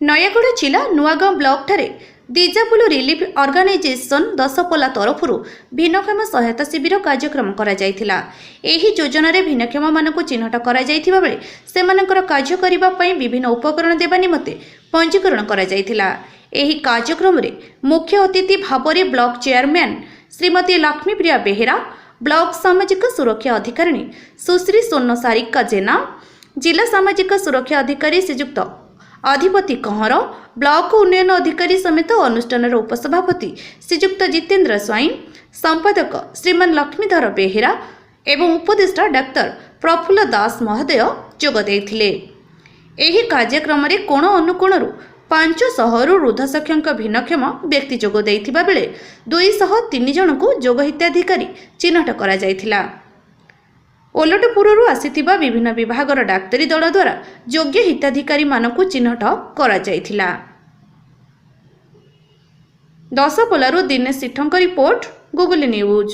ନୟାଗଡ଼ ଜିଲ୍ଲା Nuagaon ବ୍ଲକଠାରେ ଦିଜାପୁଲ relief organisation Daspalla ତରଫରୁ ଭିନ୍ନକ୍ଷମ ସହାୟତା ଶିବିର କାର୍ଯ୍ୟକ୍ରମ କରାଯାଇଥିଲା। ଏହି ଯୋଜନାରେ ଭିନ୍ନକ୍ଷମମାନଙ୍କୁ ଚିହ୍ନଟ କରାଯାଇଥିବା ବେଳେ ସେମାନଙ୍କର କାର୍ଯ୍ୟ କରିବା ପାଇଁ ବିଭିନ୍ନ ଉପକରଣ ଦେବା ନିମନ୍ତେ ପଞ୍ଜୀକରଣ କରାଯାଇଥିଲା। ଏହି କାର୍ଯ୍ୟକ୍ରମରେ ମୁଖ୍ୟ ଅତିଥି ଭାବରେ block chairman Shrimati Laxmipriya Behera, block ସାମାଜିକ ସୁରକ୍ଷା ଅଧିକାରିଣୀ ସୁଶ୍ରୀ ସ୍ୱର୍ଣ୍ଣ ସାରିକା ଜେନା, जिला सामाजिक सुरक्षा अधिकारी श्रीजुक्त अधिपति कंहर, ब्लॉक उन्नयन अधिकारी समेत अनुष्ठान उपसभापति श्रीजुक्त जितेन्द्र स्वाई, संपादक श्रीमान लक्ष्मीधर बेहेरा एवं उपदेष्टा डाक्टर प्रफुल्ल दास महोदय जोग देथिले। एही कार्यक्रम रे कोण अनुकोणरू 500 वृद्धसंख्यक भिन्नक्षम व्यक्ति जोग देथिबा बेले 203 जनकु जोग हिताधिकारी चिन्हट करा जायथिला। ओलटपुरु आसीथिबा विभिन्न विभागर डाक्तरी दल द्वारा योग्य हिताधिकारी मानकु चिन्हट करा जायथिला। दशपल्लारू दिनेश सिठंक रिपोर्ट, गूगल न्यूज।